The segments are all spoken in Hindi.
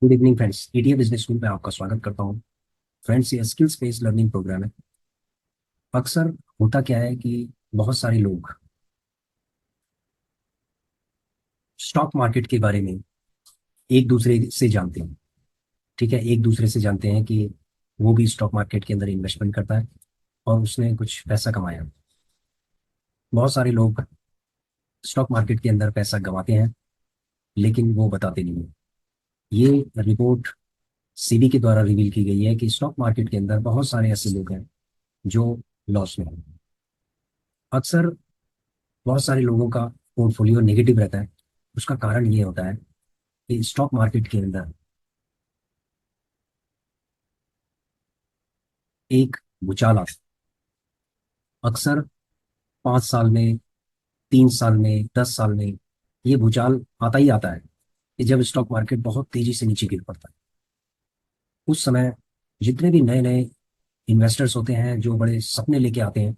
Good evening friends, ETA business school में आपका स्वागत करता हूँ। फ्रेंड्स, ये स्किल्स बेस्ड लर्निंग प्रोग्राम है। अक्सर होता क्या है कि बहुत सारे लोग स्टॉक मार्केट के बारे में एक दूसरे से जानते हैं। ठीक है, एक दूसरे से जानते हैं कि वो भी स्टॉक मार्केट के अंदर इन्वेस्टमेंट करता है और उसने कुछ पैसा कमाया। बहुत सारे लोग स्टॉक मार्केट के अंदर पैसा गंवाते हैं, लेकिन वो बताते नहीं हैं। ये रिपोर्ट सीबी के द्वारा रिवील की गई है कि स्टॉक मार्केट के अंदर बहुत सारे ऐसे लोग हैं जो लॉस में हैं। अक्सर बहुत सारे लोगों का पोर्टफोलियो नेगेटिव रहता है। उसका कारण ये होता है कि स्टॉक मार्केट के अंदर एक भूचाल आता है। अक्सर 5 साल में, 3 साल में, 10 साल में ये भूचाल आता ही आता है कि जब स्टॉक मार्केट बहुत तेजी से नीचे गिर पड़ता है। उस समय जितने भी नए नए इन्वेस्टर्स होते हैं जो बड़े सपने लेके आते हैं,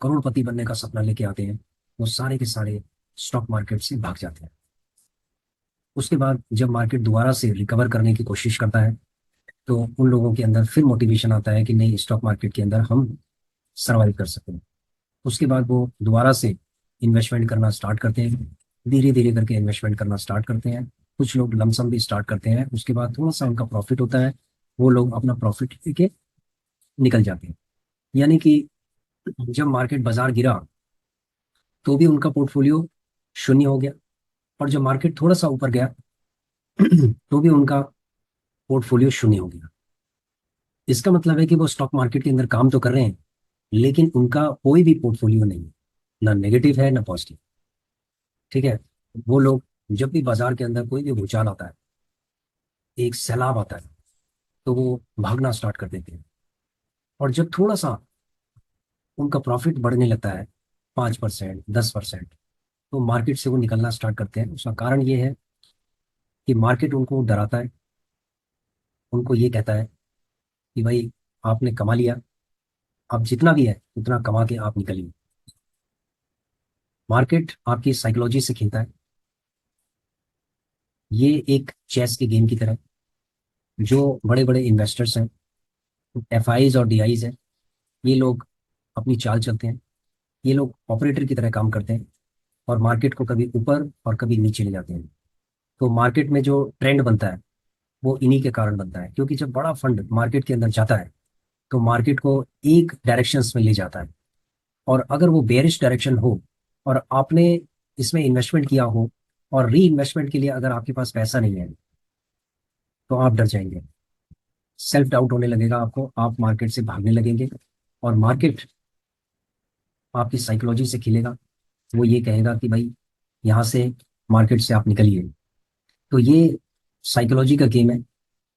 करोड़पति बनने का सपना लेके आते हैं, वो सारे के सारे स्टॉक मार्केट से भाग जाते हैं। उसके बाद जब मार्केट दोबारा से रिकवर करने की कोशिश करता है तो उन लोगों के अंदर फिर मोटिवेशन आता है कि नहीं, स्टॉक मार्केट के अंदर हम सरवाइव कर सकते हैं। उसके बाद वो दोबारा से इन्वेस्टमेंट करना स्टार्ट करते हैं। धीरे धीरे करके इन्वेस्टमेंट करना स्टार्ट करते हैं। कुछ लोग लमसम भी स्टार्ट करते हैं, उसके बाद थोड़ा सा उनका प्रॉफिट होता है, वो लोग अपना प्रॉफिट लेके निकल जाते हैं। यानी कि जब मार्केट बाजार गिरा तो भी उनका पोर्टफोलियो शून्य हो गया, और जब मार्केट थोड़ा सा ऊपर गया तो भी उनका पोर्टफोलियो शून्य हो गया। इसका मतलब है कि वो स्टॉक मार्केट के अंदर काम तो कर रहे हैं, लेकिन उनका कोई भी पोर्टफोलियो नहीं है, ना नेगेटिव है ना पॉजिटिव। ठीक है, वो लोग जब भी बाजार के अंदर कोई भी भूचाल आता है, एक सैलाब आता है, तो वो भागना स्टार्ट कर देते हैं। और जब थोड़ा सा उनका प्रॉफिट बढ़ने लगता है, 5%, 10%, तो मार्केट से वो निकलना स्टार्ट करते हैं। उसका कारण ये है कि मार्केट उनको डराता है, उनको ये कहता है कि भाई, आपने कमा लिया, अब जितना भी है उतना कमा के आप निकलिए। मार्केट आपकी साइकोलॉजी से खेलता है। ये एक चेस के गेम की तरह है। जो बड़े बड़े इन्वेस्टर्स हैं, एफ आईज और डी आईज हैं, ये लोग अपनी चाल चलते हैं। ये लोग ऑपरेटर की तरह काम करते हैं और मार्केट को कभी ऊपर और कभी नीचे ले जाते हैं। तो मार्केट में जो ट्रेंड बनता है वो इन्हीं के कारण बनता है, क्योंकि जब बड़ा फंड मार्केट के अंदर जाता है तो मार्केट को एक डायरेक्शन में ले जाता है। और अगर वो बेरिश डायरेक्शन हो और आपने इसमें इन्वेस्टमेंट किया हो और री इन्वेस्टमेंट के लिए अगर आपके पास पैसा नहीं है, तो आप डर जाएंगे। सेल्फ डाउट होने लगेगा आपको, आप मार्केट से भागने लगेंगे। और मार्केट आपकी साइकोलॉजी से खिलेगा। वो ये कहेगा कि भाई, यहाँ से, मार्केट से आप निकलिए। तो ये साइकोलॉजी का गेम है।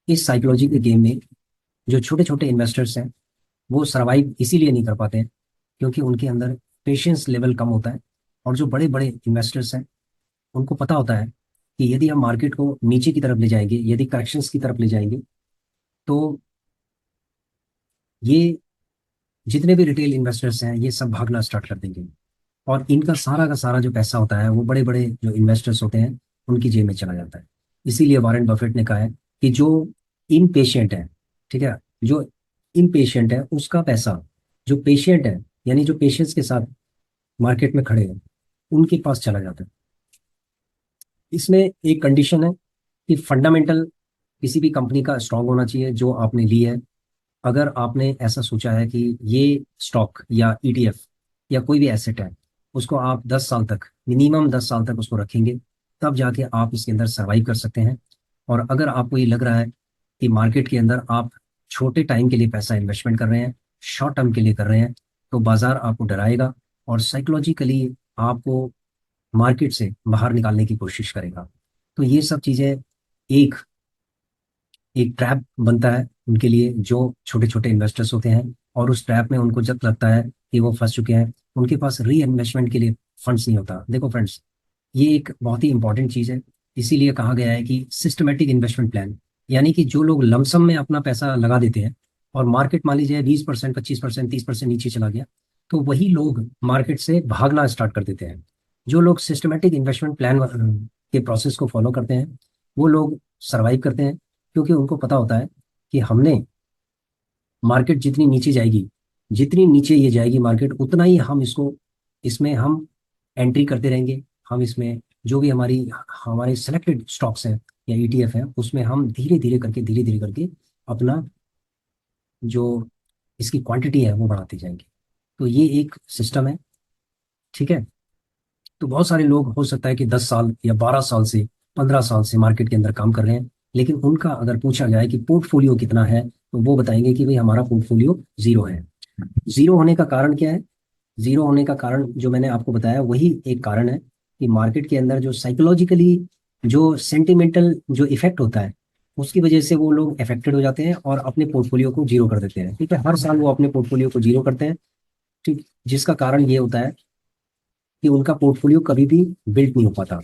इस साइकोलॉजी के गेम में जो छोटे छोटे इन्वेस्टर्स हैं, वो सरवाइव इसीलिए नहीं कर पाते हैं क्योंकि उनके अंदर पेशेंस लेवल कम होता है। और जो बड़े बड़े इन्वेस्टर्स हैं, उनको पता होता है कि यदि हम मार्केट को नीचे की तरफ ले जाएंगे, यदि करेक्शंस की तरफ ले जाएंगे, तो ये जितने भी रिटेल इन्वेस्टर्स हैं ये सब भागना स्टार्ट कर देंगे। और इनका सारा का सारा जो पैसा होता है वो बड़े बड़े जो इन्वेस्टर्स होते हैं उनकी जेब में चला जाता है। इसीलिए वॉरेन बफेट ने कहा है कि जो इम्पेशेंट है, ठीक है, जो इम्पेशेंट है उसका पैसा, जो पेशेंट है यानी जो पेशेंस के साथ मार्केट में खड़े हैं, उनके पास चला जाता है। इसमें एक कंडीशन है कि फंडामेंटल किसी भी कंपनी का स्ट्रांग होना चाहिए जो आपने ली है। अगर आपने ऐसा सोचा है कि ये स्टॉक या ईटीएफ या कोई भी एसेट है, उसको आप 10 साल तक, मिनिमम 10 साल तक उसको रखेंगे, तब जाके आप इसके अंदर सर्वाइव कर सकते हैं। और अगर आपको ये लग रहा है कि मार्केट के अंदर आप छोटे टाइम के लिए पैसा इन्वेस्टमेंट कर रहे हैं, शॉर्ट टर्म के लिए कर रहे हैं, तो बाजार आपको डराएगा और साइकोलॉजिकली आपको मार्केट से बाहर निकालने की कोशिश करेगा। तो ये सब चीज़ें एक एक ट्रैप बनता है उनके लिए, जो छोटे छोटे इन्वेस्टर्स होते हैं। और उस ट्रैप में उनको जब लगता है कि वो फंस चुके हैं, उनके पास री इन्वेस्टमेंट के लिए फंड्स नहीं होता। देखो फ्रेंड्स, ये एक बहुत ही इंपॉर्टेंट चीज़ है। इसीलिए कहा गया है कि सिस्टमेटिक इन्वेस्टमेंट प्लान, यानी कि जो लोग लमसम में अपना पैसा लगा देते हैं और मार्केट मान लीजिए 20%, 25%, 30% नीचे चला गया, तो वही लोग मार्केट से भागना स्टार्ट कर देते हैं। जो लोग सिस्टमेटिक इन्वेस्टमेंट प्लान के प्रोसेस को फॉलो करते हैं, वो लोग सरवाइव करते हैं, क्योंकि उनको पता होता है कि हमने मार्केट जितनी नीचे जाएगी, जितनी नीचे ये जाएगी मार्केट, उतना ही हम इसको, इसमें हम एंट्री करते रहेंगे। हम इसमें जो भी हमारी हमारे सेलेक्टेड स्टॉक्स हैं या ईटीएफ है, उसमें हम धीरे धीरे करके अपना जो इसकी क्वांटिटी है वो बढ़ाते जाएंगे। तो ये एक सिस्टम है। ठीक है। तो बहुत सारे लोग हो सकता है कि 10 साल या 12 साल से 15 साल से मार्केट के अंदर काम कर रहे हैं, लेकिन उनका अगर पूछा जाए कि पोर्टफोलियो कितना है, तो वो बताएंगे कि भाई हमारा पोर्टफोलियो जीरो है। जीरो होने का कारण क्या है? जीरो होने का कारण जो मैंने आपको बताया वही एक कारण है कि मार्केट के अंदर जो साइकोलॉजिकली, जो सेंटिमेंटल जो इफेक्ट होता है, उसकी वजह से वो लोग अफेक्टेड हो जाते हैं और अपने पोर्टफोलियो को जीरो कर देते हैं। ठीक है, हर साल वो अपने पोर्टफोलियो को जीरो करते हैं। ठीक। जिसका कारण ये होता है कि उनका पोर्टफोलियो कभी भी बिल्ड नहीं हो पाता।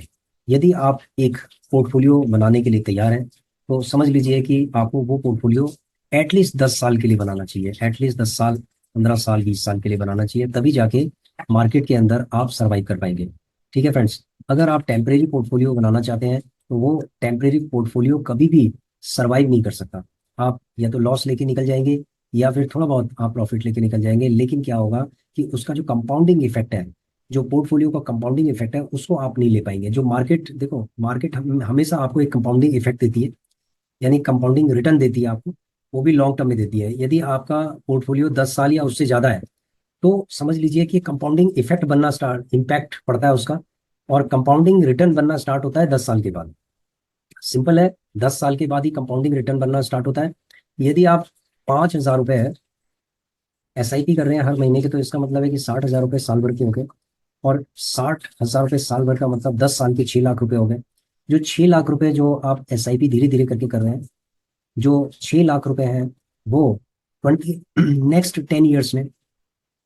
यदि आप एक पोर्टफोलियो बनाने के लिए तैयार हैं, तो समझ लीजिए कि आपको वो पोर्टफोलियो एटलीस्ट 10 साल के लिए बनाना चाहिए। एटलीस्ट 10 साल, 15 साल, 20 साल के लिए बनाना चाहिए, तभी जाके मार्केट के अंदर आप सर्वाइव कर पाएंगे। ठीक है फ्रेंड्स। अगर आप टेम्परेरी पोर्टफोलियो बनाना चाहते हैं, तो वो टेम्परेरी पोर्टफोलियो कभी भी सर्वाइव नहीं कर सकता। आप या तो लॉस लेके निकल जाएंगे, या फिर थोड़ा बहुत आप प्रॉफिट लेके निकल जाएंगे, लेकिन क्या होगा कि उसका जो कंपाउंडिंग इफेक्ट है, जो पोर्टफोलियो का कंपाउंडिंग इफेक्ट है, उसको आप नहीं ले पाएंगे। जो मार्केट, देखो मार्केट हमेशा आपको एक कंपाउंडिंग इफेक्ट देती है, यानी कंपाउंडिंग रिटर्न देती है आपको। वो भी लॉन्ग टर्म में देती है। यदि आपका पोर्टफोलियो 10 साल या उससे ज्यादा है, तो समझ लीजिए कि कंपाउंडिंग इफेक्ट बनना स्टार्ट, इम्पैक्ट पड़ता है उसका, और कंपाउंडिंग रिटर्न बनना स्टार्ट होता है 10 साल के बाद। सिंपल है, 10 साल के बाद ही कंपाउंडिंग रिटर्न बनना स्टार्ट होता है। यदि आप 5,000 रुपए एसआईपी कर रहे हैं हर महीने के, तो इसका मतलब है कि 60,000 रुपये साल भर के हो गए। और 60,000 रुपये साल भर का मतलब 10 साल के 6 लाख रुपए हो गए। जो 6 लाख रुपए जो आप एसआईपी धीरे धीरे करके कर रहे हैं, जो 6 लाख रुपए हैं, वो 20 नेक्स्ट 10 ईयर्स में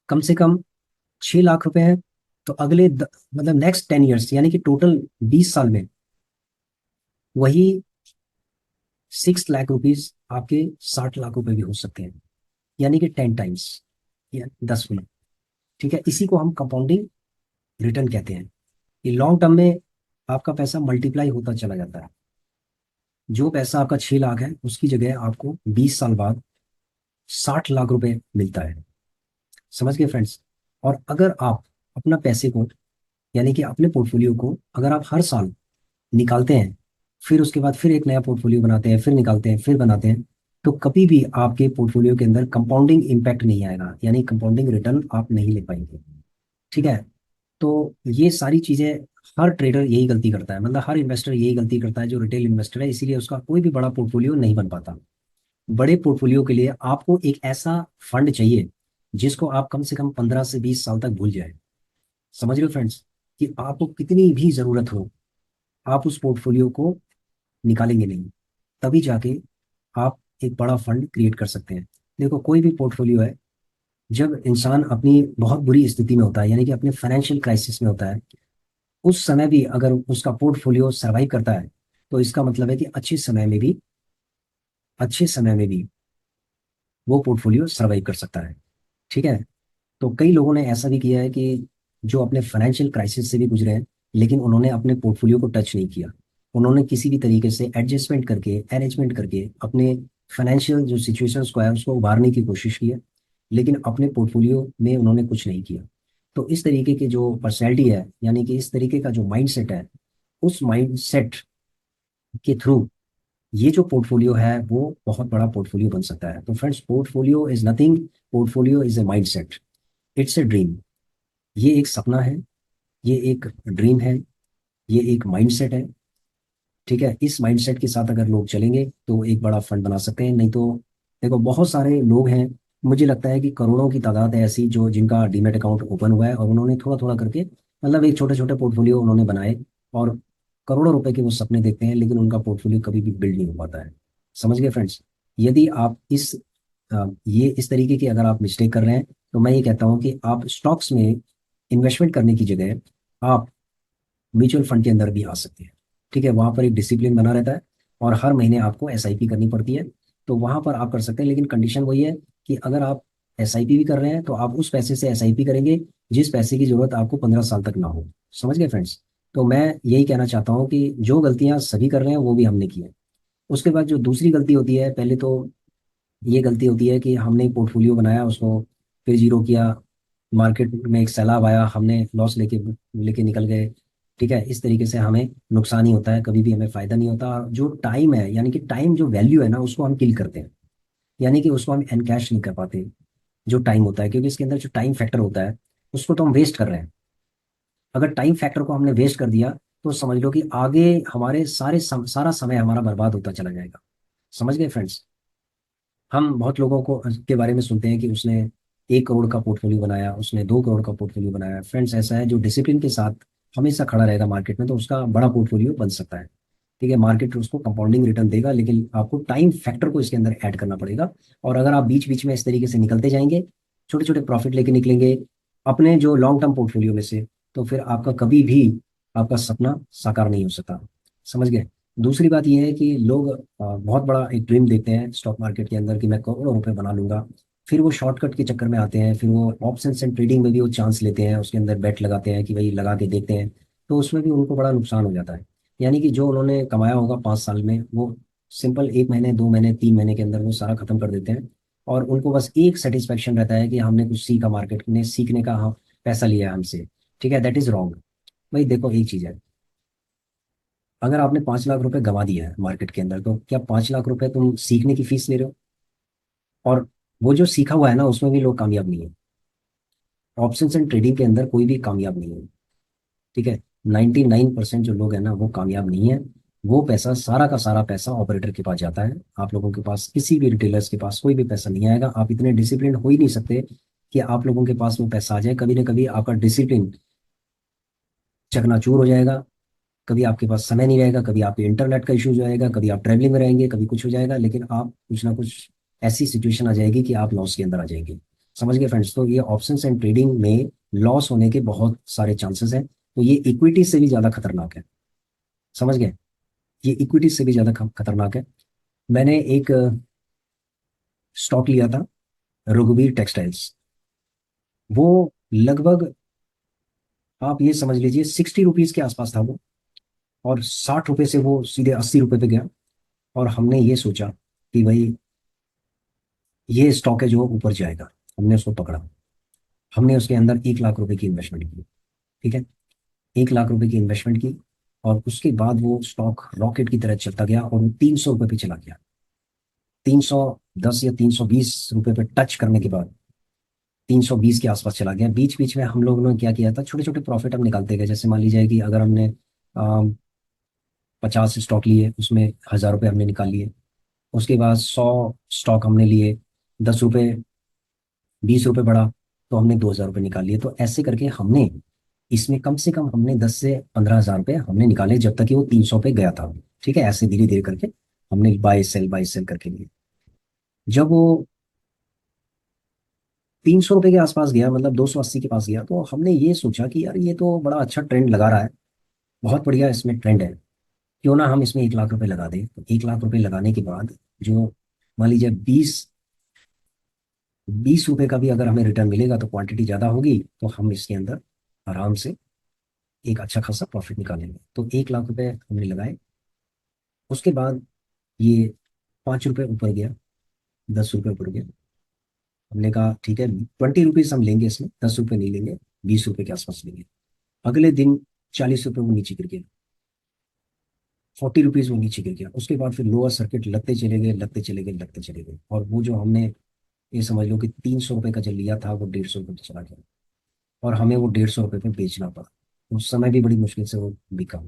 कम से कम 6 लाख रुपए हैं। तो अगले मतलब नेक्स्ट 10 ईयर्स, यानी कि टोटल 20 साल में वही 6 लाख रुपीज आपके 60 लाख रुपए भी हो सकते हैं, यानी कि 10 टाइम्स या 10 गुना। ठीक है, इसी को हम कंपाउंडिंग रिटर्न कहते हैं। ये लॉन्ग टर्म में आपका पैसा मल्टीप्लाई होता चला जाता है। जो पैसा आपका 6 लाख है, उसकी जगह आपको 20 साल बाद 60 लाख रुपए मिलता है। समझ गए फ्रेंड्स? और अगर आप अपना पैसे को, यानी कि अपने पोर्टफोलियो को अगर आप हर साल निकालते हैं, फिर उसके बाद फिर एक नया पोर्टफोलियो बनाते हैं, फिर निकालते हैं, फिर बनाते हैं, तो कभी भी आपके पोर्टफोलियो के अंदर कंपाउंडिंग इम्पैक्ट नहीं आएगा, यानी कंपाउंडिंग रिटर्न आप नहीं ले पाएंगे। ठीक है। तो ये सारी चीजें, हर ट्रेडर यही गलती करता है, मतलब हर इन्वेस्टर यही गलती करता है जो रिटेल इन्वेस्टर है, इसीलिए उसका कोई भी बड़ा पोर्टफोलियो नहीं बन पाता। बड़े पोर्टफोलियो के लिए आपको एक ऐसा फंड चाहिए जिसको आप कम से कम 15 से 20 साल तक भूल जाए। समझ रहे हो फ्रेंड्स? कि आपको कितनी भी जरूरत हो, आप उस पोर्टफोलियो को निकालेंगे नहीं, तभी जाके आप एक बड़ा फंड क्रिएट कर सकते हैं। देखो, कोई भी पोर्टफोलियो है, जब इंसान अपनी बहुत बुरी स्थिति में होता है, यानी कि अपने फाइनेंशियल क्राइसिस में होता है, उस समय भी अगर उसका पोर्टफोलियो सरवाइव करता है, तो इसका मतलब है कि अच्छे समय में भी वो पोर्टफोलियो सरवाइव कर सकता है। ठीक है। तो कई लोगों ने ऐसा भी किया है कि जो अपने फाइनेंशियल क्राइसिस से भी गुजरे हैं, लेकिन उन्होंने अपने पोर्टफोलियो को टच नहीं किया। उन्होंने किसी भी तरीके से एडजस्टमेंट करके, अरेंजमेंट करके अपने फाइनेंशियल जो सिचुएशंस को है उसको उभारने की कोशिश की है, लेकिन अपने पोर्टफोलियो में उन्होंने कुछ नहीं किया। तो इस तरीके की जो पर्सनैलिटी है, यानी कि इस तरीके का जो माइंडसेट है, उस माइंडसेट के थ्रू ये जो पोर्टफोलियो है वो बहुत बड़ा पोर्टफोलियो बन सकता है। तो friends, portfolio is nothing, portfolio is a mindset, it's a dream. ये एक सपना है, ये एक ड्रीम है, ये एक माइंडसेट है। ठीक है, इस माइंडसेट के साथ अगर लोग चलेंगे तो एक बड़ा फंड बना सकते हैं। नहीं तो देखो, बहुत सारे लोग हैं, मुझे लगता है कि करोड़ों की तादाद है ऐसी जो जिनका डीमैट अकाउंट ओपन हुआ है, और उन्होंने थोड़ा थोड़ा करके, मतलब एक छोटे छोटे पोर्टफोलियो उन्होंने बनाए, और करोड़ों रुपए के वो सपने देखते हैं, लेकिन उनका पोर्टफोलियो कभी भी बिल्ड नहीं हो पाता है। समझ गए फ्रेंड्स? यदि आप ये इस तरीके की अगर आप मिस्टेक कर रहे हैं, तो मैं ये कहता हूँ कि आप स्टॉक्स में इन्वेस्टमेंट करने की जगह आप म्यूचुअल फंड के अंदर भी आ सकते हैं। ठीक है, वहां पर एक डिसिप्लिन बना रहता है, और हर महीने आपको एसआईपी करनी पड़ती है। तो वहां पर आप कर सकते हैं, लेकिन कंडीशन वही है कि अगर आप एसआईपी भी कर रहे हैं, तो आप उस पैसे से एसआईपी करेंगे जिस पैसे की जरूरत आपको 15 साल तक ना हो। समझ गए फ्रेंड्स? तो मैं यही कहना चाहता हूँ कि जो गलतियां सभी कर रहे हैं वो भी हमने की है। उसके बाद जो दूसरी गलती होती है, पहले तो ये गलती होती है कि हमने पोर्टफोलियो बनाया उसको, फिर जीरो किया, मार्केट में एक सैलाब आया, हमने लॉस लेके लेके निकल गए। ठीक है, इस तरीके से हमें नुकसान ही होता है, कभी भी हमें फायदा नहीं होता। और जो टाइम है, यानी कि टाइम जो वैल्यू है ना, उसको हम किल करते हैं, यानी कि उसको हम एनकैश नहीं कर पाते। जो टाइम होता है, क्योंकि इसके अंदर जो टाइम फैक्टर होता है, उसको तो हम वेस्ट कर रहे हैं। अगर टाइम फैक्टर को हमने वेस्ट कर दिया, तो समझ लो कि आगे हमारे सारा समय हमारा बर्बाद होता चला जाएगा। समझ गए फ्रेंड्स? हम बहुत लोगों को के बारे में सुनते हैं कि उसने 1 करोड़ का पोर्टफोलियो बनाया, उसने 2 करोड़ का पोर्टफोलियो बनाया। फ्रेंड्स, ऐसा है, जो डिसिप्लिन के साथ हमेशा खड़ा रहेगा मार्केट में, तो उसका बड़ा पोर्टफोलियो बन सकता है। ठीक है, मार्केट उसको कंपाउंडिंग रिटर्न देगा, लेकिन आपको टाइम फैक्टर को इसके अंदर ऐड करना पड़ेगा। और अगर आप बीच बीच में इस तरीके से निकलते जाएंगे, छोटे छोटे प्रॉफिट लेके निकलेंगे अपने जो लॉन्ग टर्म पोर्टफोलियो में से, तो फिर आपका कभी भी आपका सपना साकार नहीं हो सकता। समझ गए? दूसरी बात यह है कि लोग बहुत बड़ा एक ड्रीम देखते हैं स्टॉक मार्केट के अंदर कि मैं करोड़ों रुपए बना लूंगा। फिर वो शॉर्टकट के चक्कर में आते हैं, फिर वो ऑप्शंस एंड ट्रेडिंग में भी वो चांस लेते हैं, उसके अंदर बेट लगाते हैं कि भाई लगा के देखते हैं। तो उसमें भी उनको बड़ा नुकसान हो जाता है। यानी कि जो उन्होंने कमाया होगा 5 साल में, वो सिंपल 1 महीने, 2 महीने, 3 महीने के अंदर वो सारा खत्म कर देते हैं। और उनको बस एक सेटिस्फेक्शन रहता है कि हमने कुछ सीखा, मार्केट ने सीखने का हम पैसा लिया है हमसे। ठीक है, दैट इज रॉन्ग। भाई देखो, एक चीज है, अगर आपने 5 लाख रुपए गंवा दिया है मार्केट के अंदर, तो क्या 5 लाख रुपए तुम सीखने की फीस ले रहे हो? और वो जो सीखा हुआ है ना, उसमें भी लोग कामयाब नहीं है। ऑप्शंस एंड ट्रेडिंग के अंदर कोई भी कामयाब नहीं है। ठीक है, 99% जो लोग हैं ना, वो कामयाब नहीं है। वो पैसा, सारा का सारा पैसा ऑपरेटर के पास जाता है। आप लोगों के पास, किसी भी रिटेलर्स के पास कोई भी पैसा नहीं आएगा। आप इतने डिसिप्लिन हो ही नहीं सकते कि आप लोगों के पास वो पैसा आ जाए। कभी ना कभी आपका डिसिप्लिन चकनाचूर हो जाएगा। कभी आपके पास समय नहीं रहेगा, कभी आपके इंटरनेट का इशू हो जाएगा, कभी आप ट्रैवलिंग में रहेंगे, कभी कुछ हो जाएगा, लेकिन आप कुछ ना कुछ ऐसी सिचुएशन आ जाएगी कि आप लॉस के अंदर आ जाएंगे। समझ गए फ्रेंड्स? तो ये ऑप्शंस एंड ट्रेडिंग में लॉस होने के बहुत सारे चांसेस हैं। तो ये इक्विटी से भी ज्यादा खतरनाक है। समझ गए? ये इक्विटी से भी ज्यादा खतरनाक है। मैंने एक स्टॉक लिया था, रघुवीर टेक्सटाइल्स। वो लगभग, आप ये समझ लीजिए, 60 रुपीज के आसपास था वो। और 60 रुपए से वो सीधे 80 रुपए पे गया। और हमने ये सोचा कि भाई ये स्टॉक है जो ऊपर जाएगा। हमने उसको पकड़ा। हमने उसके अंदर 1 लाख रुपए की इन्वेस्टमेंट की। ठीक है, 1 लाख रुपए की इन्वेस्टमेंट की। और उसके बाद वो स्टॉक रॉकेट की तरह चलता गया और वो 300 रुपए पे चला गया। 310 या 320 रुपए पे टच करने के बाद 320 के आसपास चला गया। बीच बीच में हम लोगों ने क्या किया था, छोटे छोटे प्रॉफिट हम निकालते गए। जैसे मान लीजिए कि अगर हमने 50 स्टॉक लिए, उसमें 1,000 रुपये हमने निकाल लिए। उसके बाद 100 स्टॉक हमने लिए, 10 रुपये, 20 रुपये बढ़ा, तो हमने 2,000 रुपये निकाल लिए। तो ऐसे करके हमने इसमें कम से कम हमने 10 से 15 हज़ार रुपये हमने निकाले, जब तक कि वो 300 पे गया था। ठीक है, ऐसे धीरे धीरे करके हमने बाय सेल करके लिए। जब वो 300 रुपये के आसपास गया, मतलब 280 के पास गया, तो हमने ये सोचा कि यार ये तो बड़ा अच्छा ट्रेंड लगा रहा है, बहुत बढ़िया इसमें ट्रेंड है, क्यों ना हम इसमें 1 लाख रुपए लगा दें। तो 1 लाख रुपए लगाने के बाद जो, मान लीजिए 20 रुपए का भी अगर हमें रिटर्न मिलेगा, तो क्वांटिटी ज़्यादा होगी, तो हम इसके अंदर आराम से एक अच्छा खासा प्रॉफिट निकालेंगे। तो 1 लाख रुपए हमने लगाए। उसके बाद ये 5 रुपये ऊपर गया, 10 रुपये ऊपर गया। हमने कहा ठीक है, 20 रुपीज हम लेंगे इसमें, 10 रुपये नहीं लेंगे, 20 रुपये के आसपास लेंगे। अगले दिन 40 रुपये वो नीचे गिर गया, 40 रुपीज वो नीचे गिर गया। उसके बाद फिर लोअर सर्किट लगते चले गए, लगते चले गए, लगते चले गए। और वो जो हमने, ये समझ लो कि 300 रुपये का जो लिया था, वो 150 रुपये पे चला गया। और हमें वो 150 रुपये पे बेचना पड़ा। उस समय भी बड़ी मुश्किल से वो बिका।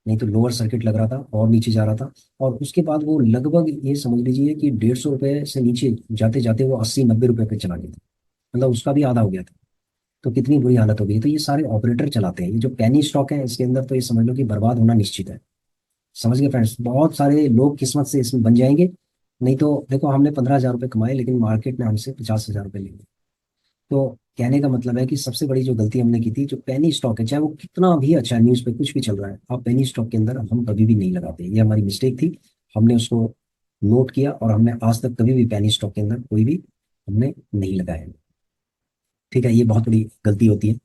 नहीं तो लोअर सर्किट लग रहा था और नीचे जा रहा था। और उसके बाद वो लगभग, ये समझ लीजिए कि 150 रुपये से नीचे जाते जाते वो 80-90 रुपये पे चला गया था। मतलब उसका भी आधा हो गया था। तो कितनी बुरी हालत हो गई। तो ये सारे ऑपरेटर चलाते हैं, ये जो पेनी स्टॉक है इसके अंदर, तो ये समझ लो कि बर्बाद होना निश्चित है। समझ गए फ्रेंड्स? बहुत सारे लोग किस्मत से इसमें बन जाएंगे। नहीं तो देखो, हमने 15,000 रुपये कमाए, लेकिन मार्केट ने हमसे 50,000 रुपये लिए। तो कहने का मतलब है कि सबसे बड़ी जो गलती हमने की थी, जो पेनी स्टॉक है, चाहे वो कितना भी अच्छा है, न्यूज़ पे कुछ भी चल रहा है, आप पेनी स्टॉक के अंदर हम कभी भी नहीं लगाते। ये हमारी मिस्टेक थी। हमने उसको नोट किया और हमने आज तक कभी भी पेनी स्टॉक के अंदर कोई भी हमने नहीं लगाया। ठीक है, ये बहुत बड़ी गलती होती है,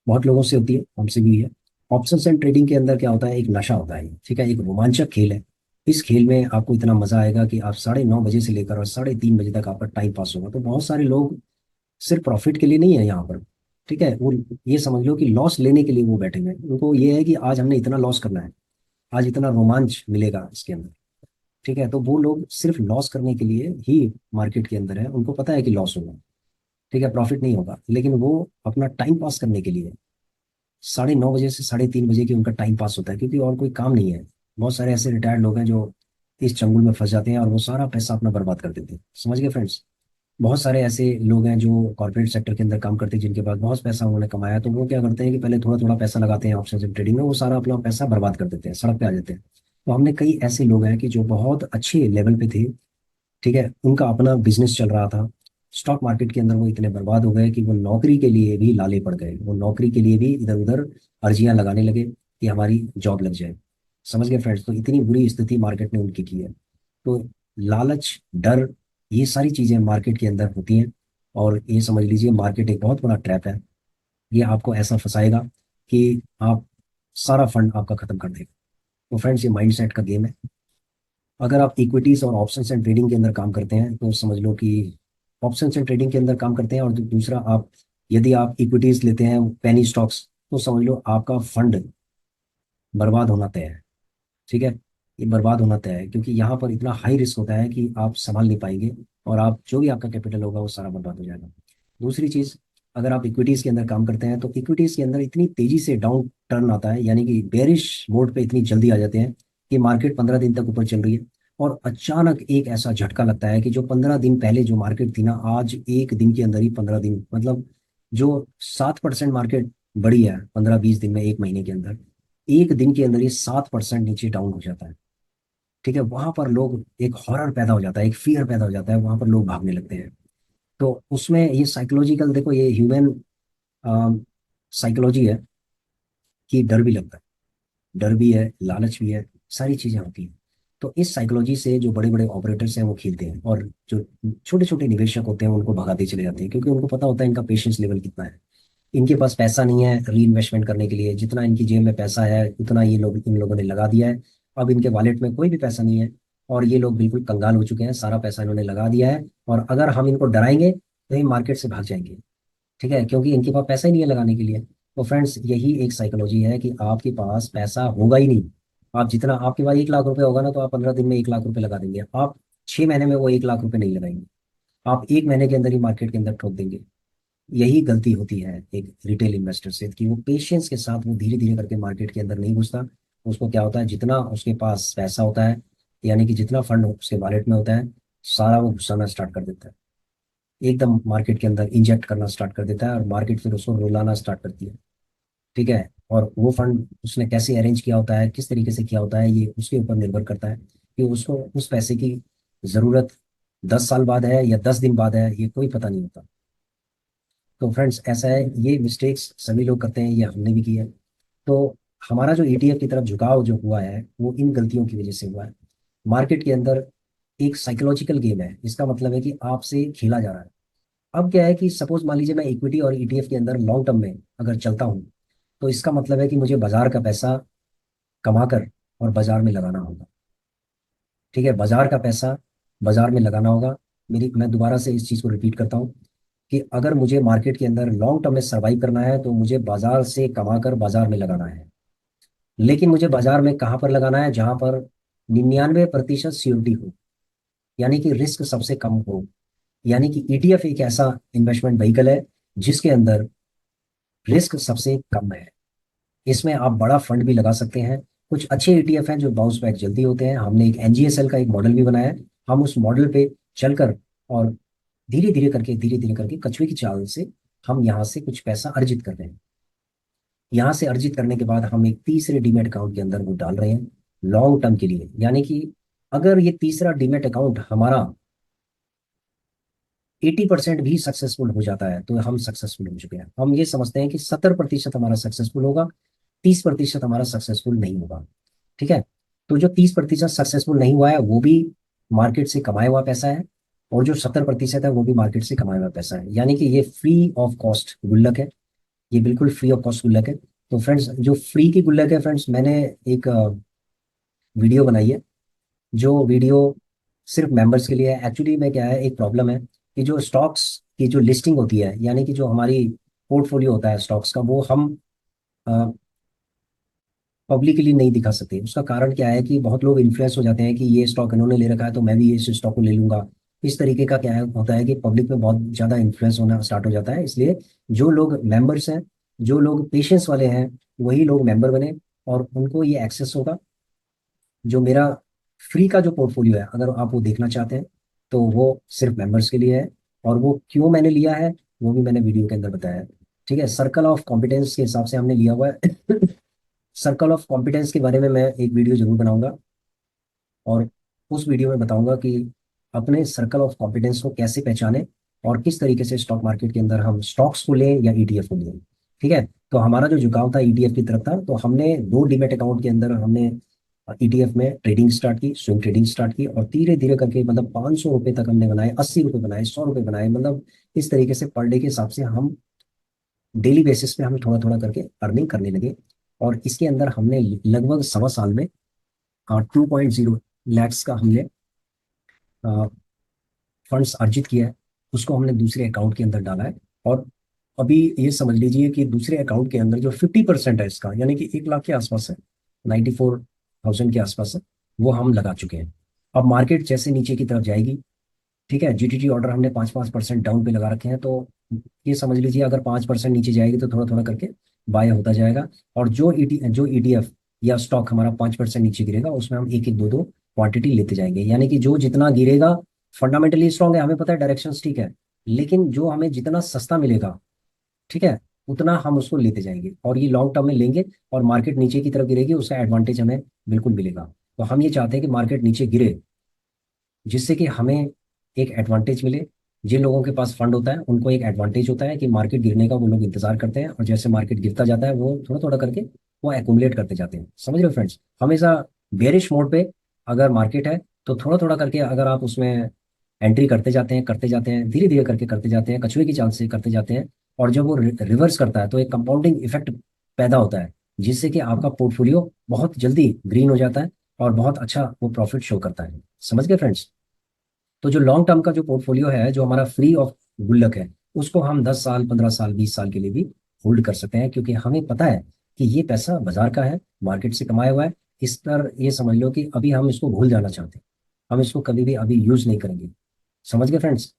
बहुत लोगों से होती है, हमसे भी हुई है। ऑप्शंस एंड ट्रेडिंग के अंदर क्या होता है, एक नशा होता है। ठीक है, एक रोमांचक खेल है। इस खेल में आपको इतना मजा आएगा कि आप 9:30 बजे से लेकर और 3:30 बजे तक आपका टाइम पास होगा। तो बहुत सारे लोग सिर्फ प्रॉफिट के लिए नहीं है यहाँ पर, ठीक है, वो ये समझ लो कि लॉस लेने के लिए वो बैठे हुए हैं। उनको ये है कि आज हमने इतना लॉस करना है, आज इतना रोमांच मिलेगा इसके अंदर, ठीक है। तो वो लोग सिर्फ लॉस करने के लिए ही मार्केट के अंदर है, उनको पता है कि लॉस होगा, ठीक है, प्रॉफिट नहीं होगा, लेकिन वो अपना टाइम पास करने के लिए 9:30 बजे से 3:30 बजे की उनका टाइम पास होता है, क्योंकि और कोई काम नहीं है। बहुत सारे ऐसे रिटायर्ड लोग हैं जो इस चंगुल में फंस जाते हैं और वो सारा पैसा अपना बर्बाद कर देते हैं, समझ गए फ्रेंड्स। बहुत सारे ऐसे लोग हैं जो कॉर्पोरेट सेक्टर के अंदर काम करते हैं, जिनके पास बहुत पैसा उन्होंने कमाया, तो वो क्या करते हैं कि पहले थोड़ा थोड़ा पैसा लगाते हैं ऑप्शन ट्रेडिंग में, वो सारा अपना पैसा बर्बाद कर देते हैं, सड़क पे आ जाते हैं। तो हमने कई ऐसे लोग हैं कि जो बहुत अच्छे लेवल पे थे, ठीक है, उनका अपना बिजनेस चल रहा था, स्टॉक मार्केट के अंदर वो इतने बर्बाद हो गए कि वो नौकरी के लिए भी लाले पड़ गए, वो नौकरी के लिए भी इधर उधर अर्जियां लगाने लगे कि हमारी जॉब लग जाए, समझ गए फ्रेंड्स। तो इतनी बुरी स्थिति मार्केट ने उनकी की है। तो लालच, डर, ये सारी चीजें मार्केट के अंदर होती हैं। और ये समझ लीजिए मार्केट एक बहुत बड़ा ट्रैप है, ये आपको ऐसा फंसाएगा कि आप सारा फंड आपका खत्म कर देगा। तो फ्रेंड्स, ये माइंडसेट का गेम है। अगर आप इक्विटीज और ऑप्शंस एंड ट्रेडिंग के अंदर काम करते हैं तो समझ लो कि ऑप्शंस एंड ट्रेडिंग के अंदर काम करते हैं, और दूसरा आप, यदि आप इक्विटीज लेते हैं पेनी स्टॉक्स, तो समझ लो आपका फंड बर्बाद होना तय है, ठीक है। ये बर्बाद होना तय है, क्योंकि यहाँ पर इतना हाई रिस्क होता है कि आप संभाल नहीं पाएंगे, और आप जो भी आपका कैपिटल होगा वो सारा बर्बाद हो जाएगा। दूसरी चीज, अगर आप इक्विटीज के अंदर काम करते हैं तो इक्विटीज के अंदर इतनी तेजी से डाउन टर्न आता है, यानी कि बेरिश मोड पे इतनी जल्दी आ जाते हैं कि मार्केट 15 दिन तक ऊपर चल रही है, और अचानक एक ऐसा झटका लगता है कि जो 15 दिन पहले जो मार्केट थी ना, आज एक दिन के अंदर ही 15 दिन, मतलब जो 7% मार्केट बढ़ी है 15-20 दिन में, एक महीने के अंदर, एक दिन के अंदर ये 7% नीचे डाउन हो जाता है, ठीक है। वहां पर लोग, एक हॉरर पैदा हो जाता है, एक फियर पैदा हो जाता है, वहां पर लोग भागने लगते हैं। तो उसमें ये साइकोलॉजिकल, देखो ये ह्यूमन साइकोलॉजी है कि डर भी लगता है, डर भी है, लालच भी है, सारी चीजें होती हैं। तो इस साइकोलॉजी से जो बड़े बड़े ऑपरेटर्स हैं वो खेलते हैं, और जो छोटे छोटे निवेशक होते हैं उनको भगाते चले जाते हैं, क्योंकि उनको पता होता है इनका पेशेंस लेवल कितना है। इनके पास पैसा नहीं है री इन्वेस्टमेंट करने के लिए, जितना इनकी जेब में पैसा है उतना ये लोग, इन लोगों ने लगा दिया है। अब इनके वॉलेट में कोई भी पैसा नहीं है, और ये लोग बिल्कुल कंगाल हो चुके हैं, सारा पैसा इन्होंने लगा दिया है। और अगर हम इनको डराएंगे तो ये मार्केट से भाग जाएंगे, ठीक है, क्योंकि इनके पास पैसा ही नहीं है लगाने के लिए। तो फ्रेंड्स, यही एक साइकोलॉजी है कि आपके पास पैसा होगा ही नहीं। आप जितना, आपके पास 1 लाख रुपए होगा ना, तो आप 15 दिन में 1 लाख रुपए लगा देंगे, आप 6 महीने में वो 1 लाख रुपए नहीं लगाएंगे, आप एक महीने के अंदर ही मार्केट के अंदर ठोक देंगे। यही गलती होती है एक रिटेल इन्वेस्टर से, कि वो पेशेंस के साथ वो धीरे धीरे करके मार्केट के अंदर नहीं घुसता। उसको क्या होता है, जितना उसके पास पैसा होता है, यानी कि जितना फंड उसके वॉलेट में होता है, सारा वो घुसाना स्टार्ट कर देता है, एकदम मार्केट के अंदर इंजेक्ट करना स्टार्ट कर देता है, और मार्केट फिर उसको रुलाना स्टार्ट करती है, ठीक है। और वो फंड उसने कैसे अरेंज किया होता है, किस तरीके से किया होता है, ये उसके ऊपर निर्भर करता है कि उसको उस पैसे की जरूरत 10 साल बाद है या 10 दिन बाद है, ये कोई पता नहीं होता। तो फ्रेंड्स, ऐसा है, ये मिस्टेक्स सभी लोग करते हैं, ये हमने भी की है। तो हमारा जो ईटीएफ की तरफ झुकाव जो हुआ है वो इन गलतियों की वजह से हुआ है। मार्केट के अंदर एक साइकोलॉजिकल गेम है, इसका मतलब है कि आपसे खेला जा रहा है। अब क्या है कि सपोज मान लीजिए मैं इक्विटी और ईटीएफ के अंदर लॉन्ग टर्म में अगर चलता हूँ, तो इसका मतलब है कि मुझे बाजार का पैसा कमा कर और बाजार में लगाना होगा, ठीक है, बाजार का पैसा बाजार में लगाना होगा। मैं दोबारा से इस चीज को रिपीट करता हूँ कि अगर मुझे मार्केट के अंदर लॉन्ग टर्म में सर्वाइव करना है तो मुझे बाजार से कमा कर बाजार में लगाना है। लेकिन मुझे बाजार में कहाँ पर लगाना है, जहां पर 99% सियोरिटी हो, यानी कि रिस्क सबसे कम हो। यानी कि ईटीएफ एक ऐसा इन्वेस्टमेंट व्हीकल है जिसके अंदर रिस्क सबसे कम है। इसमें आप बड़ा फंड भी लगा सकते हैं। कुछ अच्छे ईटीएफ हैं जो बाउंस बैक जल्दी होते हैं, हमने एक एनजीएसएल का एक मॉडल भी बनाया है। हम उस मॉडल पे चलकर और धीरे धीरे करके कछुए की चाल से हम यहाँ से कुछ पैसा अर्जित कर रहे हैं। यहाँ से अर्जित करने के बाद हम एक तीसरे डीमेट अकाउंट के अंदर वो डाल रहे हैं लॉन्ग टर्म के लिए। यानी कि अगर ये तीसरा डीमेट अकाउंट हमारा 80% भी सक्सेसफुल हो जाता है तो हम सक्सेसफुल हो चुके हैं। हम ये समझते हैं कि 70% हमारा सक्सेसफुल होगा, 30% हमारा सक्सेसफुल नहीं होगा, ठीक है। तो जो 30% सक्सेसफुल नहीं हुआ है वो भी मार्केट से कमाया हुआ पैसा है, और जो 70% है वो भी मार्केट से कमाया हुआ पैसा है। यानी कि ये फ्री ऑफ कॉस्ट गुल्लक है, ये बिल्कुल फ्री ऑफ कॉस्ट गुल्लक है। तो फ्रेंड्स, जो फ्री की गुल्लक है फ्रेंड्स, मैंने एक वीडियो बनाई है, जो वीडियो सिर्फ मेंबर्स के लिए है। एक्चुअली में क्या है, एक प्रॉब्लम है कि जो स्टॉक्स की जो लिस्टिंग होती है, यानी कि जो हमारी पोर्टफोलियो होता है स्टॉक्स का, वो हम पब्लिकली नहीं दिखा सकते। उसका कारण क्या है कि बहुत लोग इन्फ्लुएंस हो जाते हैं कि ये स्टॉक इन्होंने ले रखा है तो मैं भी इस स्टॉक को ले लूंगा। इस तरीके का क्या है होता है कि पब्लिक में बहुत ज़्यादा इन्फ्लुएंस होना स्टार्ट हो जाता है। इसलिए जो लोग मेंबर्स हैं, जो लोग पेशेंस वाले हैं, वही लोग मेंबर बने और उनको ये एक्सेस होगा। जो मेरा फ्री का जो पोर्टफोलियो है, अगर आप वो देखना चाहते हैं तो वो सिर्फ मेंबर्स के लिए है। और वो क्यों मैंने लिया है वो भी मैंने वीडियो के अंदर बताया है। ठीक है, सर्कल ऑफ कॉम्पिटेंस के हिसाब से हमने लिया हुआ है। सर्कल ऑफ कॉम्पिटेंस के बारे में मैं एक वीडियो जरूर बनाऊंगा, और उस वीडियो में बताऊंगा कि अपने सर्कल ऑफ कॉम्पिटेंस को कैसे पहचानें और किस तरीके से स्टॉक मार्केट के अंदर हम स्टॉक्स को लें या ईटीएफ को लें। ठीक है, तो हमारा जो झुकाव था ईटीएफ की तरफ था, तो हमने दो डीमेट अकाउंट के अंदर हमने ईटीएफ में ट्रेडिंग स्टार्ट की, स्विंग ट्रेडिंग स्टार्ट की, और धीरे धीरे करके मतलब 500 रुपये तक हमने बनाए, 80 रुपये बनाए, 100 रुपये बनाए, मतलब इस तरीके से पर डे के हिसाब से हम डेली बेसिस पे हम थोड़ा थोड़ा करके अर्निंग करने लगे। और इसके अंदर हमने लगभग सवा साल में 2.0 लैक्स का हमने फंड्स अर्जित किया है। उसको हमने दूसरे अकाउंट के अंदर डाला है। और अभी ये समझ लीजिए कि दूसरे अकाउंट के अंदर जो 50% है इसका, यानी कि 1 लाख के आसपास है, 94,000 के आसपास है, वो हम लगा चुके हैं। अब मार्केट जैसे नीचे की तरफ जाएगी, ठीक है, जीटीटी ऑर्डर हमने 5-5% डाउन पे लगा रखे हैं, तो ये समझ लीजिए अगर 5% नीचे जाएगी तो थोड़ा थोड़ा करके बाय होता जाएगा। और जो ईटीएफ या स्टॉक हमारा 5% नीचे गिरेगा, उसमें हम एक एक दो दो क्वांटिटी लेते जाएंगे। यानी कि जो जितना गिरेगा फंडामेंटली स्ट्रांग है, हमें पता है डायरेक्शन ठीक है, लेकिन जो हमें जितना सस्ता मिलेगा, ठीक है, उतना हम उसको लेते जाएंगे और ये लॉन्ग टर्म में लेंगे। और मार्केट नीचे की तरफ गिरेगी, उसका एडवांटेज हमें बिल्कुल मिलेगा। तो हम ये चाहते हैं कि मार्केट नीचे गिरे, जिससे कि हमें एक एडवांटेज मिले। जिन लोगों के पास फंड होता है उनको एक एडवांटेज होता है कि मार्केट गिरने का वो लोग इंतजार करते हैं, और जैसे मार्केट गिरता जाता है वो थोड़ा थोड़ा करके वो एक्यूमुलेट करते जाते हैं। समझ रहे हो फ्रेंड्स, हमेशा बेरिश मोड पे अगर मार्केट है तो थोड़ा थोड़ा करके अगर आप उसमें एंट्री करते जाते हैं, धीरे धीरे करके करते जाते हैं, कछुए की चाल से करते जाते हैं, और जब वो रिवर्स करता है तो एक कंपाउंडिंग इफेक्ट पैदा होता है, जिससे कि आपका पोर्टफोलियो बहुत जल्दी ग्रीन हो जाता है और बहुत अच्छा वो प्रॉफिट शो करता है। समझ गए फ्रेंड्स। तो जो लॉन्ग टर्म का जो पोर्टफोलियो है, जो हमारा फ्री ऑफ गुल्लक है, उसको हम 10 साल, 15 साल, 20 साल के लिए भी होल्ड कर सकते हैं, क्योंकि हमें पता है कि ये पैसा बाजार का है, मार्केट से कमाया हुआ है। इस पर ये समझ लो कि अभी हम इसको भूल जाना चाहते हैं, हम इसको कभी भी अभी यूज नहीं करेंगे। समझ गए फ्रेंड्स।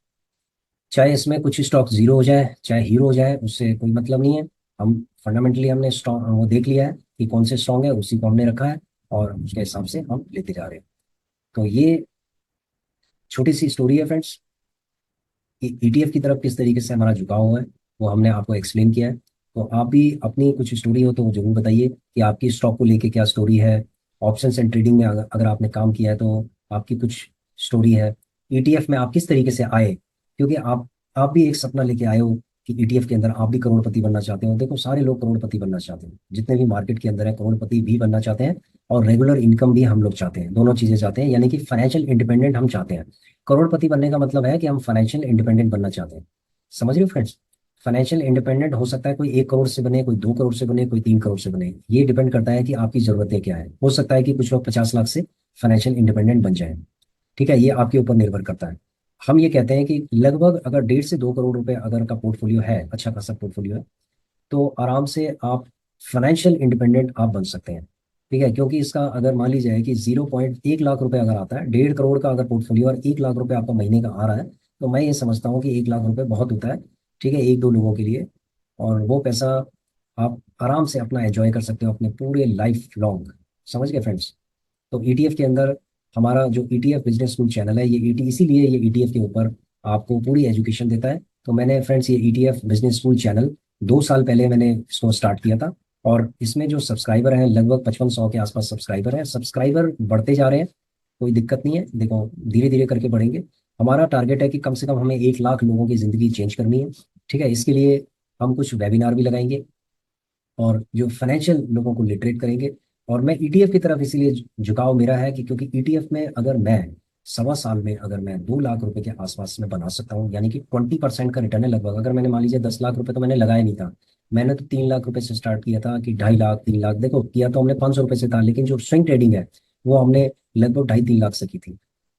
चाहे इसमें कुछ स्टॉक जीरो हो जाए, चाहे हीरो हो जाए, उससे कोई मतलब नहीं है। हम फंडामेंटली हमने स्टॉक वो देख लिया है कि कौन से स्ट्रॉन्ग है, उसी को हमने रखा है, और उसके हिसाब से हम लेते जा रहे हैं। तो ये छोटी सी स्टोरी है फ्रेंड्स कि ईटीएफ की तरफ किस तरीके से हमारा झुकाव हुआ है, वो हमने आपको एक्सप्लेन किया है। तो आप भी अपनी कुछ स्टोरी हो तो वो जरूर बताइए कि आपकी स्टॉक को लेके क्या स्टोरी है। ऑप्शंस एंड ट्रेडिंग में अगर आपने काम किया है तो आपकी कुछ स्टोरी है। ईटीएफ में आप किस तरीके से आए, क्योंकि आप भी एक सपना लेके आए हो कि ईटीएफ के अंदर आप भी करोड़पति बनना चाहते हो। देखो, सारे लोग करोड़पति बनना चाहते हैं, जितने भी मार्केट के अंदर है करोड़पति भी बनना चाहते हैं, और रेगुलर इनकम भी हम लोग चाहते हैं, दोनों चीजें चाहते हैं, यानी कि फाइनेंशियल इंडिपेंडेंट हम चाहते हैं। करोड़पति बनने का मतलब है कि हम फाइनेंशियल इंडिपेंडेंट बनना चाहते हैं। समझ रहे हो फ्रेंड्स। फाइनेंशियल इंडिपेंडेंट हो सकता है कोई 1 करोड़ से बने, कोई 2 करोड़ से बने, कोई 3 करोड़ से बने। ये डिपेंड करता है कि आपकी जरूरतें क्या है। हो सकता है कि कुछ लोग 50 लाख से फाइनेंशियल इंडिपेंडेंट बन जाए। ठीक है, ये आपके ऊपर निर्भर करता है। हम ये कहते हैं कि लगभग अगर 1.5 से 2 करोड़ रुपए अगर का पोर्टफोलियो है, अच्छा खासा पोर्टफोलियो है, तो आराम से आप फाइनेंशियल इंडिपेंडेंट आप बन सकते हैं। ठीक है, क्योंकि इसका अगर मान लीजिए कि 0.1 लाख रुपए अगर आता है, 1.5 करोड़ का अगर पोर्टफोलियो और 1 लाख रुपए आपका महीने का आ रहा है, तो मैं ये समझता हूँ कि 1 लाख रुपए बहुत होता है। ठीक है, एक दो लोगों के लिए। और वो पैसा आप आराम से अपना एंजॉय कर सकते हो अपने पूरे लाइफ लॉन्ग। समझ गए फ्रेंड्स। तो ईटीएफ के अंदर हमारा जो ईटीएफ बिजनेस स्कूल चैनल है, ये ईटी इसीलिए ये ईटीएफ के ऊपर आपको पूरी एजुकेशन देता है। तो मैंने फ्रेंड्स ये ईटीएफ बिजनेस स्कूल चैनल 2 साल पहले मैंने इसको स्टार्ट किया था, और इसमें जो सब्सक्राइबर हैं लगभग 5500 के आसपास सब्सक्राइबर हैं। सब्सक्राइबर बढ़ते जा रहे हैं, कोई दिक्कत नहीं है, देखो धीरे धीरे करके बढ़ेंगे। हमारा टारगेट है कि कम से कम हमें 1 लाख लोगों की ज़िंदगी चेंज करनी है। ठीक है, इसके लिए हम कुछ वेबिनार भी लगाएंगे, और जो फाइनेंशियल लोगों को लिटरेट करेंगे। और मैं ईटीएफ की तरफ इसीलिए झुकाव मेरा है कि क्योंकि ईटीएफ में अगर मैं सवा साल में अगर मैं 2 लाख रुपए के आसपास में बना सकता हूँ, यानी कि 20% का रिटर्न है लगभग। अगर मैंने मान लीजिए 10 लाख रुपए तो मैंने लगाया नहीं था, मैंने तो 3 लाख रुपए से स्टार्ट किया था कि 2.5 लाख 3 लाख, देखो किया तो हमने 500 रुपए से था, लेकिन जो स्विंग ट्रेडिंग है वो हमने लगभग 2.5-3 लाख से की थी।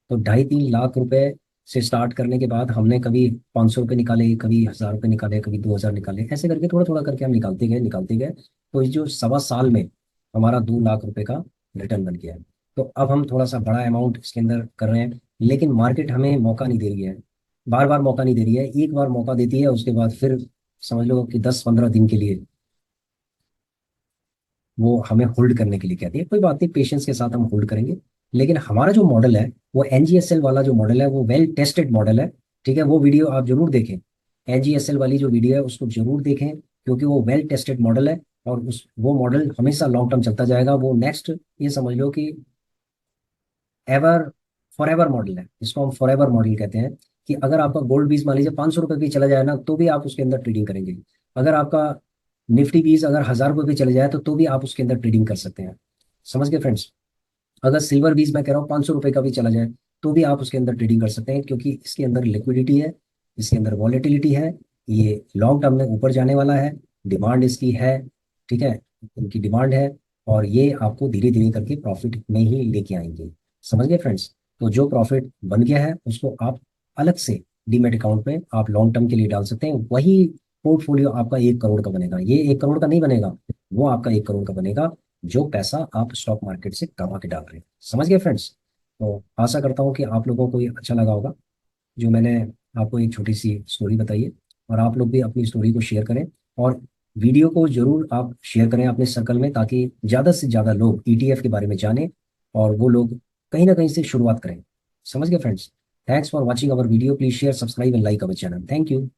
तो 2.5-3 लाख रुपए से स्टार्ट करने के बाद हमने कभी 500 रुपये निकाले, कभी 1,000 रुपये निकाले, कभी 2,000 निकाले, ऐसे करके थोड़ा थोड़ा करके हम निकालते गए निकालते गए। तो इस जो 1.25 साल में हमारा 2 लाख रुपए का रिटर्न बन गया है। तो अब हम थोड़ा सा बड़ा अमाउंट इसके अंदर कर रहे हैं, लेकिन मार्केट हमें मौका नहीं दे रही है, बार बार मौका नहीं दे रही है। एक बार मौका देती है, उसके बाद फिर समझ लो कि 10-15 दिन के लिए वो हमें होल्ड करने के लिए कहती है। कोई बात नहीं, पेशेंस के साथ हम होल्ड करेंगे। लेकिन हमारा जो मॉडल है, वो एनजीएसएल वाला जो मॉडल है, वो वेल टेस्टेड मॉडल है। ठीक है, वो वीडियो आप जरूर देखें। एनजीएसएल वाली जो वीडियो है उसको जरूर देखें, क्योंकि वो वेल टेस्टेड मॉडल है। और उस वो मॉडल हमेशा लॉन्ग टर्म चलता जाएगा। वो नेक्स्ट, ये समझ लो कि एवर फॉर एवर मॉडल है, इसको हम फॉर एवर मॉडल कहते हैं। कि अगर आपका गोल्ड बीस मान लीजिए 500 रुपये भी चला जाए ना, तो भी आप उसके अंदर ट्रेडिंग करेंगे। अगर आपका निफ्टी बीस अगर 1,000 रुपये भी चले जाए, तो भी आप उसके अंदर ट्रेडिंग कर सकते हैं। समझ गए फ्रेंड्स? अगर सिल्वर बीस मैं कह रहा हूँ 500 रुपये का भी चला जाए, तो भी आप उसके अंदर ट्रेडिंग कर सकते हैं, क्योंकि इसके अंदर लिक्विडिटी है, इसके अंदर वॉलेटिलिटी है, ये लॉन्ग टर्म में ऊपर जाने वाला है, डिमांड इसकी है। ठीक है, इनकी डिमांड है, और ये आपको धीरे धीरे करके प्रॉफिट में ही लेके आएंगे। समझ गए फ्रेंड्स? तो जो प्रॉफिट बन गया है उसको आप अलग से डीमेट अकाउंट में आप लॉन्ग टर्म के लिए डाल सकते हैं। वही पोर्टफोलियो आपका 1 करोड़ का बनेगा। ये 1 करोड़ का नहीं बनेगा, वो आपका 1 करोड़ का बनेगा, जो पैसा आप स्टॉक मार्केट से कमा के डाल रहे हैं। समझ गए फ्रेंड्स? तो आशा करता हूँ कि आप लोगों को ये अच्छा लगा होगा, जो मैंने आपको एक छोटी सी स्टोरी बताई है। और आप लोग भी अपनी स्टोरी को शेयर करें, और वीडियो को जरूर आप शेयर करें अपने सर्कल में, ताकि ज़्यादा से ज़्यादा लोग ईटीएफ के बारे में जानें, और वो लोग कहीं ना कहीं से शुरुआत करें। समझ गए friends? Thanks for watching our video. Please share, subscribe and like our channel. Thank you.